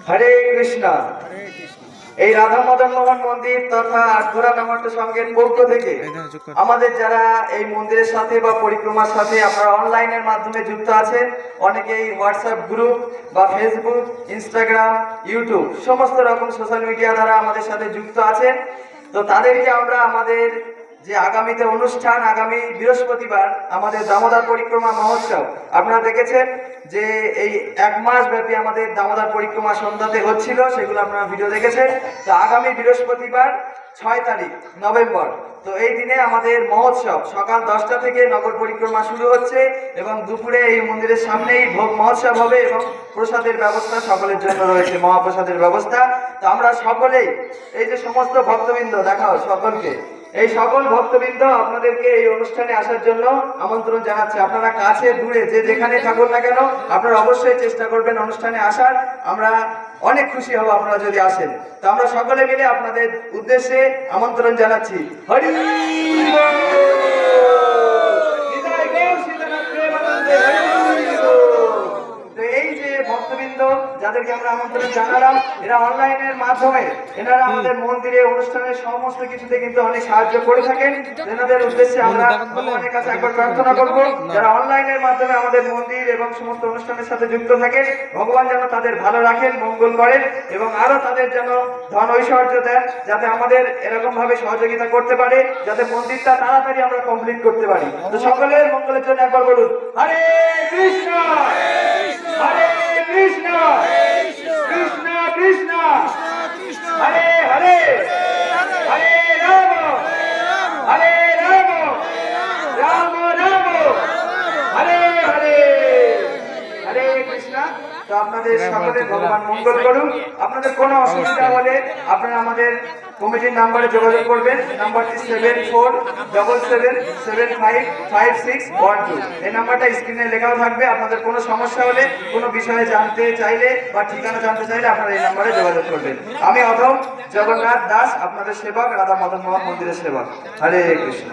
হরে কৃষ্ণ। এই রাধা মদন মোহন মন্দির তথা আটঘোড়া নাট্য সংঘের পক্ষ থেকে আমাদের যারা এই মন্দিরের সাথে বা পরিক্রমার সাথে আপনারা অনলাইনের মাধ্যমে যুক্ত আছেন, অনেকেই হোয়াটসঅ্যাপ গ্রুপ বা ফেসবুক, ইনস্টাগ্রাম, ইউটিউব সমস্ত রকম সোশ্যাল মিডিয়া দ্বারা আমাদের সাথে যুক্ত আছেন। তো তাদেরকে আমরা আমাদের যে আগামীতে অনুষ্ঠান, আগামী বৃহস্পতিবার আমাদের দামোদর পরিক্রমা মহোৎসব, আপনারা দেখেছেন যে এই 1 মাস ব্যাপী আমাদের দামোদর পরিক্রমা সন্ধ্যাতে হচ্ছিল, সেগুলো আপনারা ভিডিও দেখেছেন। তো আগামী বৃহস্পতিবার 6 তারিখ নভেম্বর, তো এই দিনে আমাদের মহোৎসব সকাল 10টা থেকে নগর পরিক্রমা শুরু হচ্ছে এবং দুপুরে এই মন্দিরের সামনেই ভোগ মহোৎসব হবে এবং প্রসাদের ব্যবস্থা সকলের জন্য রয়েছে, মহাপ্রসাদের ব্যবস্থা। তো আমরা সকলেই এই যে সমস্ত ভক্তবৃন্দ, দেখাও সকলকে, এই সকল ভক্তবৃন্দ আপনাদেরকে এই অনুষ্ঠানে আসার জন্য আমন্ত্রণ জানাচ্ছি। আপনারা কাছে দূরে যে যেখানে থাকুন না কেন, আপনারা অবশ্যই চেষ্টা করবেন অনুষ্ঠানে আসার। আমরা অনেক খুশি হব আপনারা যদি আসেন। তো আমরা সকলে মিলে আপনাদের উদ্দেশ্যে আমন্ত্রণ জানাচ্ছি। হরি ভক্তবৃন্দ যাদেরকে আমরা আমন্ত্রণ জানালাম, এরা অনলাইনের মাধ্যমে এনারা আমাদের মন্দিরে অনুষ্ঠানের সমস্ত কিছুতে কিন্তু অনেক সাহায্য করে থাকেন। এনাদের উদ্দেশ্যে আমরা ভগবানের কাছে একবার প্রার্থনা করব, যারা অনলাইনের মাধ্যমে আমাদের মন্দির এবং সমস্ত অনুষ্ঠানের সাথে যুক্ত থাকেন, ভগবান যেন তাদের ভালো রাখেন, মঙ্গল করেন এবং আরো তাদের যেন ধন ঐশ্বর্য দেন, যাতে আমাদের এরকম ভাবে সহযোগিতা করতে পারে, যাতে মন্দিরটা তাড়াতাড়ি আমরা কমপ্লিট করতে পারি। তো সকলের মঙ্গলের জন্য একবার বলুন হরে কৃষ্ণ, হরে কৃষ্ণ, কৃষ্ণ কৃষ্ণ, হরে হরে, হরে রাম, হরে রাম, রাম রাম, হরে হরে, হরে কৃষ্ণ। তো আপনাদের সকলের ভগবান মঙ্গল করুন। আপনাদের কোনো অসুবিধা হলে আপনারা আমাদের কমিটির নাম্বারে যোগাযোগ করবেন। নাম্বারটি 7477755612। এই নাম্বারটা স্ক্রিনে লেখাও থাকবে। আপনাদের কোনো সমস্যা হলে, কোনো বিষয়ে জানতে চাইলে বা ঠিকানা জানতে চাইলে আপনারা এই নাম্বারে যোগাযোগ করবেন। আমি অধম জগন্নাথ দাস, আপনাদের সেবক, রাধা মদন মোহন মন্দিরের সেবক। হরে কৃষ্ণ।